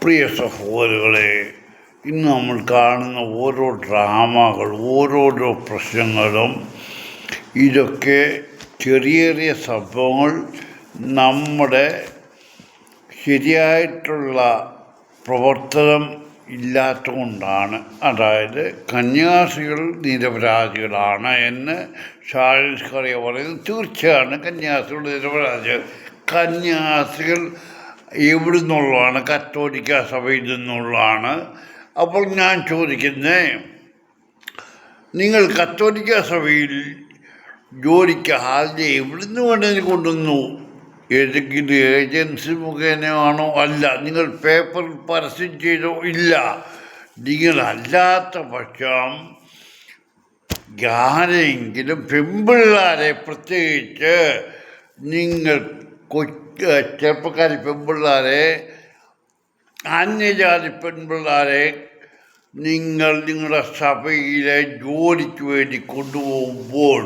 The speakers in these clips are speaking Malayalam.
പ്രിയ സഹോദരങ്ങളെ, ഇന്ന് നമ്മൾ കാണുന്ന ഓരോ ഡ്രാമകൾ, ഓരോരോ പ്രശ്നങ്ങളും, ഇതൊക്കെ ചെറിയ ചെറിയ സംഭവങ്ങൾ നമ്മുടെ ശരിയായിട്ടുള്ള പ്രവർത്തനം ഇല്ലാത്തതുകൊണ്ടാണ്. അതായത് കന്യാസ്ത്രീകൾ നിരപരാധികളാണ് എന്ന് ചാൾസ് കറിയ പറയുന്നത് തീർച്ചയാണ്. കന്യാസ്ത്രീകൾ നിരപരാധികൾ. കന്യാസ്ത്രീകൾ എവിടെ നിന്നുള്ളതാണ്? കത്തോലിക്ക സഭയിൽ നിന്നുള്ളതാണ്. അപ്പോൾ ഞാൻ ചോദിക്കുന്നത്, നിങ്ങൾ കത്തോലിക്ക സഭയിൽ ജോലിക്ക് ആദ്യം എവിടെ നിന്ന് വേണമെങ്കിൽ കൊണ്ടുവന്നു? ഏതെങ്കിലും ഏജൻസി മുഖേനയാണോ? അല്ല. നിങ്ങൾ പേപ്പറിൽ പരസ്യം ചെയ്തോ? ഇല്ല. നിങ്ങളല്ലാത്ത പക്ഷം ആരെങ്കിലും പെൺപിള്ളാരെ, പ്രത്യേകിച്ച് നിങ്ങൾ ചെറുപ്പക്കാരി പെൺപിള്ളാരെ, അന്യജാതി പെൺപിള്ളാരെ നിങ്ങളുടെ സഭയിലെ ജോലിക്ക് വേണ്ടി കൊണ്ടുപോകുമ്പോൾ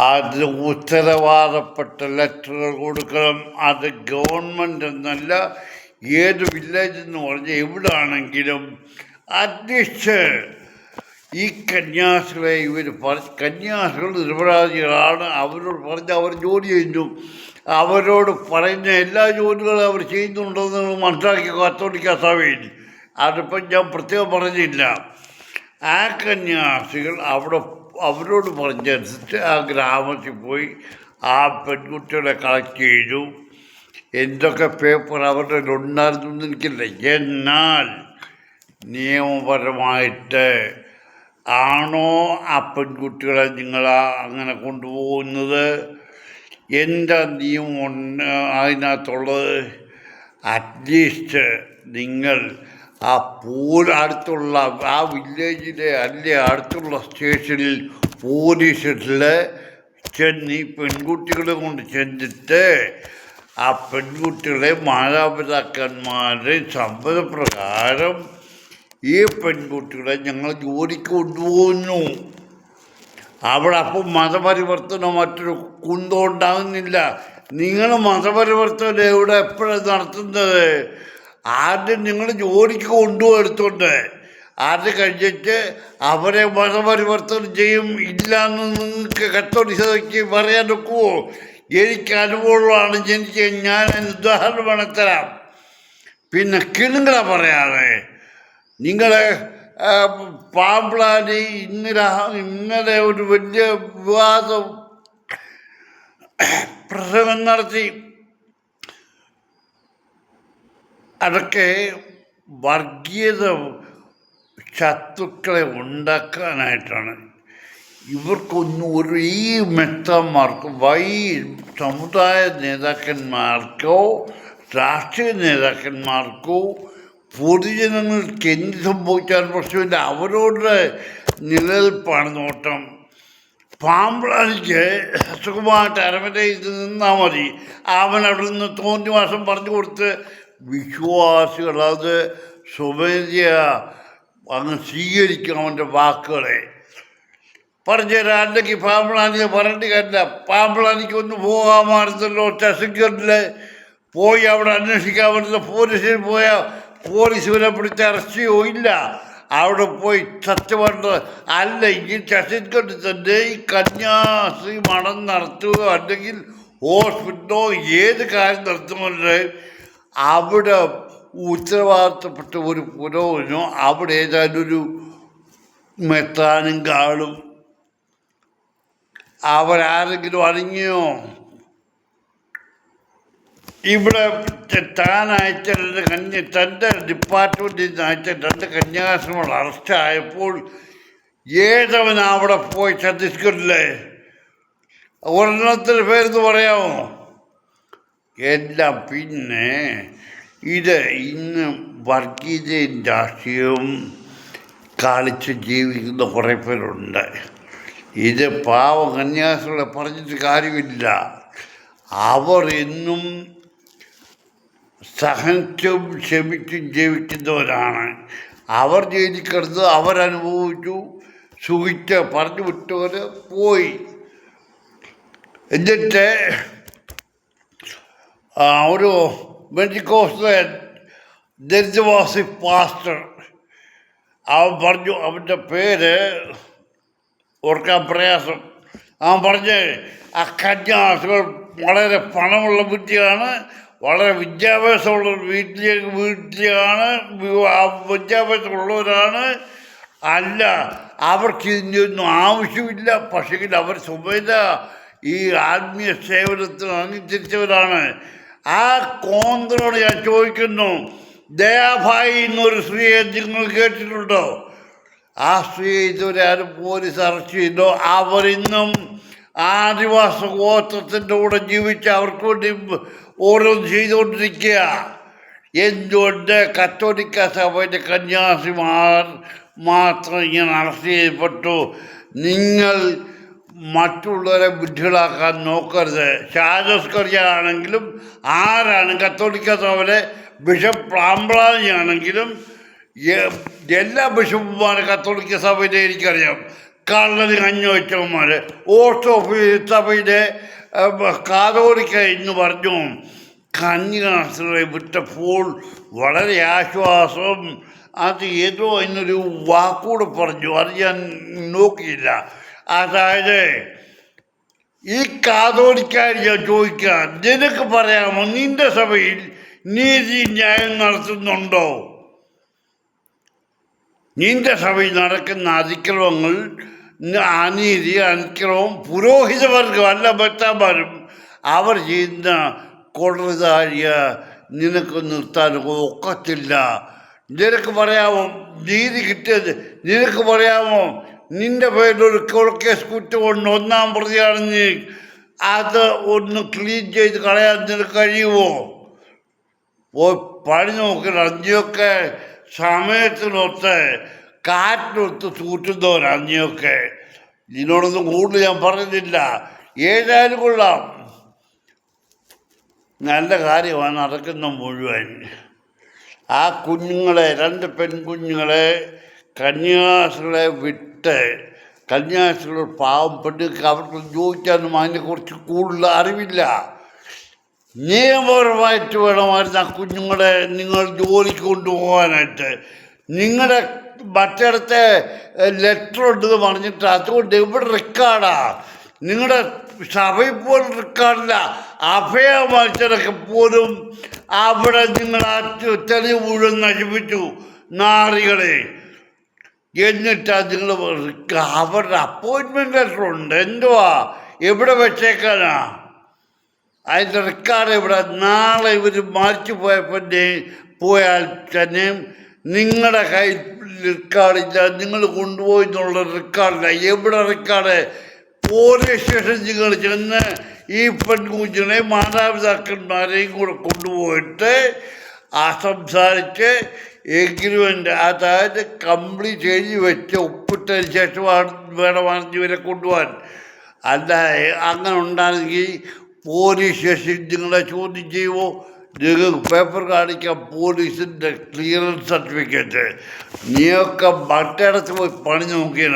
അത് ഉത്തരവാദപ്പെട്ട ലെറ്ററുകൾ കൊടുക്കണം. അത് ഗവൺമെൻറ് എന്നല്ല, ഏത് വില്ലേജ് എന്ന് പറഞ്ഞാൽ എവിടാണെങ്കിലും അറ്റ്ലീസ്റ്റ് ഈ കന്യാസ്ത്രീകളെ കന്യാസ്ത്രീകൾ നിരപരാധികളാണ്, അവരോട് പറഞ്ഞ് അവർ ജോലി ചെയ്യുന്നു. അവരോട് പറയുന്ന എല്ലാ ജോലികളും അവർ ചെയ്യുന്നുണ്ടെന്ന് മനസ്സിലാക്കി കത്തോലിക്ക സഭയിൽ. അതിപ്പം ഞാൻ പ്രത്യേകം പറഞ്ഞില്ല. ആ കന്യാസ്ത്രീകൾ അവരോട് പറഞ്ഞനുസരിച്ച് ആ ഗ്രാമത്തിൽ പോയി ആ പെൺകുട്ടികളെ കളക്ട് ചെയ്തു. എന്തൊക്കെ പേപ്പർ അവരുടെ ഉണ്ടായിരുന്നു എനിക്കില്ല. എന്നാൽ നിയമപരമായിട്ട് ആണോ ആ പെൺകുട്ടികളെ നിങ്ങൾ അങ്ങനെ കൊണ്ടുപോകുന്നത്? എന്താ നിയമം അതിനകത്തുള്ളത്? അറ്റ്ലീസ്റ്റ് നിങ്ങൾ ആ അടുത്തുള്ള ആ വില്ലേജിലെ അല്ലെ അടുത്തുള്ള സ്റ്റേഷനിൽ പോലീസിൽ ചെന്ന് ഈ പെൺകുട്ടികളെ കൊണ്ട് ചെന്നിട്ട് ആ പെൺകുട്ടികളെ മാതാപിതാക്കന്മാരുടെ സമ്മതപ്രകാരം ഈ പെൺകുട്ടികളെ ഞങ്ങൾ ജോലിക്ക് കൊണ്ടുപോകുന്നു. അവിടെ അപ്പം മതപരിവർത്തനം മറ്റൊരു കുന്തം ഉണ്ടാകുന്നില്ല. നിങ്ങൾ മതപരിവർത്തനം എവിടെ എപ്പോഴാണ് നടത്തുന്നത്? ആദ്യം നിങ്ങൾ ജോലിക്ക് കൊണ്ടുപോയെടുത്തോണ്ട് അത് കഴിഞ്ഞിട്ട് അവരെ മതപരിവർത്തനം ചെയ്യും. ഇല്ല എന്ന് നിങ്ങൾക്ക് കത്തോലിക്കയ്ക്ക് പറയാൻ ഒക്കുമോ? എനിക്ക് അനുഭവമുള്ളതാണ്. ഞാൻ ഉദാഹരണം വേണം തരാം. പിന്നെ കിണുങ്ങള പറയാതെ നിങ്ങളെ പാമ്പ്ലാനി ഇന്നലെ ഒരു വലിയ വിവാദം പ്രസംഗം നടത്തി. അതൊക്കെ വർഗീയത ശത്രുക്കളെ ഉണ്ടാക്കാനായിട്ടാണ്. ഇവർക്കൊന്നും ഈ മെത്തന്മാർക്കോ സമുദായ നേതാക്കന്മാർക്കോ രാഷ്ട്രീയ നേതാക്കന്മാർക്കോ പൊതുജനങ്ങൾക്ക് എന്ത് സംഭവിച്ചാൽ പ്രശ്നമില്ല. അവരോട് നിലനിൽപ്പാണ് നോട്ടം. പാമ്പ്ലാനിക്ക് സുഖമായിട്ട് അരമനയിൽ നിന്നാൽ മതി. അവൻ അവിടെ നിന്ന് തോന്നിവാസം പറഞ്ഞു കൊടുത്ത് വിശ്വാസികൾ അത് സ്വമേധയ അങ്ങ് സ്വീകരിക്കും അവൻ്റെ വാക്കുകളെ. പറഞ്ഞുതരാം. അല്ലെങ്കിൽ പാമ്പ്ലാനിക്ക് പറഞ്ഞിട്ട് കാര്യമില്ല. പാമ്പ്ലാനിക്ക് ഒന്ന് പോകാമായിരുന്നല്ലോ. ഛത്തീസ്ഗഡിൽ പോയി അവിടെ അന്വേഷിക്കാൻ പറ്റുന്ന പോലീസിൽ പോയാൽ പോലീസ് ഇവരെ പിടിച്ച് അറസ്റ്റ് ചെയ്യോ? ഇല്ല. അവിടെ പോയി സത്യമായിട്ട് അല്ല. ഈ ഛത്തീസ്ഗഡിൽ തന്നെ ഈ കന്യാസ്ത്രീ മഠം നടത്തുകയോ അല്ലെങ്കിൽ ഹോസ്പിറ്റലോ ഏത് കാര്യം നടത്തുന്നുണ്ട്, അവിടെ ഉത്തരവാദിത്തപ്പെട്ട ഒരു പുരോഹിതനോ അവിടെ ഏതായാലും ഒരു മെത്താനും കാണും. അവരാരെങ്കിലും അറിഞ്ഞോ? ഇവിടെ താനയച്ച തൻ്റെ ഡിപ്പാർട്ട്മെൻറ്റിൽ നിന്ന് അയച്ച 2 കന്യാസ്ത്രീകൾ അറസ്റ്റ് ആയപ്പോൾ ഏതവൻ അവിടെ പോയി ഛത്തീസ്ഗഡിലെ ഒരെണ്ണത്തിൻ്റെ പേരെന്ന് പറയാമോ? എല്ലാം. പിന്നെ ഇത് ഇന്ന് വർഗീയതയും രാഷ്ട്രീയവും കളിച്ച് ജീവിക്കുന്ന കുറേ പേരുണ്ട്. ഇത് പാവ കന്യാസ്ത്രീകളെ പറഞ്ഞിട്ട് കാര്യമില്ല. അവർ എന്നും സഹനിച്ചും ക്ഷമിച്ചും ജീവിക്കുന്നവരാണ്. അവർ ജയിലിൽ കിടന്ന് അവരനുഭവിച്ചു, സുഖിച്ച് പറഞ്ഞു വിട്ടവർ പോയി. എന്നിട്ട് ഒരു പെന്തിക്കോസ്തൻ ദരിദ്രവാസി പാസ്റ്റർ. അവൻ പറഞ്ഞു, അവൻ്റെ പേര് ഓർക്കാൻ പ്രയാസം. അവൻ പറഞ്ഞ് ആ കന്യാസ്ത്രീകൾ വളരെ പണമുള്ള വീട്ടിലാണ്, വളരെ വിദ്യാഭ്യാസമുള്ള വീട്ടിലാണ്, വിദ്യാഭ്യാസമുള്ളവരാണ്. അല്ല, അവർക്ക് ഇതിൻ്റെ ഒന്നും ആവശ്യമില്ല. പക്ഷേ അവർ സ്വമേധ ഈ ആത്മീയ സേവനത്തിന് അംഗീകരിച്ചവരാണ്. ആ കോന്തനോട് ഞാൻ ചോദിക്കുന്നു, ദയാഭായി എന്നൊരു സ്ത്രീയെ നിങ്ങൾ കേട്ടിട്ടുണ്ടോ? ആ സ്ത്രീയെ ഇതുവരെ ആരും പോലീസ് അറസ്റ്റ് ചെയ്തോ? അവരിന്നും ആദിവാസ ഗോത്രത്തിൻ്റെ കൂടെ ജീവിച്ച് അവർക്ക് വേണ്ടി ഓരോന്ന് ചെയ്തുകൊണ്ടിരിക്കുക. എന്തുകൊണ്ട് കത്തോലിക്ക സഭയുടെ കന്യാസിമാർ മാത്രം ഇങ്ങനെ അറസ്റ്റ് ചെയ്യപ്പെട്ടു? നിങ്ങൾ മറ്റുള്ളവരെ വിഡ്ഢികളാക്കാൻ നോക്കരുത്. ഷാജസ്കറിയാണെങ്കിലും ആരാണ്, കത്തോലിക്ക സഭയിലെ ബിഷപ്പ് പ്രാമ്പ്ലാനിയാണെങ്കിലും എല്ലാ ബിഷപ്പുമാരും കത്തോലിക്ക സഭയിലെ എനിക്കറിയാം. കള്ളന് കഞ്ഞി വെച്ചവന്മാർ. ഓർത്തോഫീസ് സഭയിലെ കാതോലിക്ക എന്ന് പറഞ്ഞു കന്യാസ്ത്രീകളെ വിട്ടപ്പോൾ വളരെ ആശ്വാസം. അത് ഏതോ എന്നൊരു വാക്കൂടെ പറഞ്ഞു, അത് ഞാൻ നോക്കിയില്ല. അതായത് ഈ കാതോലിക്കാർ ഞാൻ ചോദിക്കാം, നിനക്ക് പറയാമോ നിന്റെ സഭയിൽ നീതി ന്യായം നടത്തുന്നുണ്ടോ? നിന്റെ സഭയിൽ നടക്കുന്ന അതിക്രമങ്ങൾ, അനീതി, അതിക്രമം പുരോഹിതവർഗം അല്ല ഭക്തന്മാരും അവർ ചെയ്യുന്ന കൊള്ളതാഴിയ നിനക്ക് നിർത്താൻ ഒക്കത്തില്ല. നിനക്ക് പറയാമോ നീതി കിട്ടിയത്? നിനക്ക് പറയാമോ നിന്റെ പേരിലൊരു കേസ് കുറ്റമുണ്ട്, 1-ാം പ്രതിയാണ് നീ, അത് ഒന്ന് ക്ലീൻ ചെയ്ത് കളയാൻ നിനക്ക് കഴിയുമോ? പണി നോക്കില്ല. നീയൊക്കെ സമയത്തിനൊത്ത് കാറ്റിനൊത്ത് തൂറ്റുന്നവരാണ് നീയൊക്കെ. ഇതിനോടൊന്നും കൂടുതൽ ഞാൻ പറയുന്നില്ല. ഏതായാലും കൊള്ളാം, നല്ല കാര്യമാണ് നടക്കുന്ന മുഴുവൻ. ആ കുഞ്ഞുങ്ങളെ, 2 പെൺകുഞ്ഞുങ്ങളെ കന്യാസ്ത്രീകളെ വിട്ട്, കന്യാസ്ത്രീകൾ പാവം പെണ്ണുങ്ങൾക്ക് അവർക്ക് ചോദിക്കാനും അതിനെക്കുറിച്ച് കൂടുതൽ അറിവില്ല. നിയമപരമായിട്ട് വേണമായിരുന്നു ആ കുഞ്ഞുങ്ങളെ നിങ്ങൾ ജോലിക്ക് കൊണ്ടുപോകാനായിട്ട്. നിങ്ങളുടെ മറ്റിടത്തെ ലെറ്റർ ഉണ്ടെന്ന് പറഞ്ഞിട്ട് അതുകൊണ്ട് എവിടെ റെക്കോർഡാ? നിങ്ങളുടെ സഭയിൽ പോലും റെക്കോർഡില്ല. അഭയ മത്സരമൊക്കെ പോലും അവിടെ നിങ്ങൾ ആ തെളിവ് മുഴുവൻ നശിപ്പിച്ചു നാറികളെ. എന്നിട്ടാണ് നിങ്ങൾ അവരുടെ അപ്പോയിൻമെൻറ്റ് ലെറ്റർ ഉണ്ട്. എന്തുവാ, എവിടെ വെച്ചേക്കാനാ? അതിൻ്റെ റെക്കോർഡ് ഇവിടെ. നാളെ ഇവർ മരിച്ചു പോയാൽ തന്നെ നിങ്ങളുടെ കയ്യിൽ റെക്കോർഡില്ല, നിങ്ങൾ കൊണ്ടുപോയി എന്നുള്ള റെക്കോർഡില്ല. എവിടെ റെക്കോർഡ്? പോലീസ് സ്റ്റേഷൻ നിങ്ങൾ ചെന്ന് ഈ പെൺകുഞ്ഞിനെ മാതാപിതാക്കന്മാരെയും കൂടെ കൊണ്ടുപോയിട്ട് സംസാരിച്ച് എഗ്രിമെൻ്റ്, അതായത് കംപ്ലീറ്റ് എഴുതി വെച്ച് ഒപ്പിട്ടതിന് ശേഷമാണ് വേണമാണ് ഇവരെ കൊണ്ടുപോകാൻ. അല്ല, അങ്ങനെ ഉണ്ടാണെങ്കിൽ പോലീസ് സ്റ്റേഷൻ നിങ്ങളെ ചോദ്യം ചെയ്യുമോ? നിങ്ങൾക്ക് പേപ്പർ കാണിക്കാം, പോലീസിൻ്റെ ക്ലിയറൻസ് സർട്ടിഫിക്കറ്റ്. നീയൊക്കെ മറ്റിടത്ത് പോയി പണി നോക്കിയാണ്.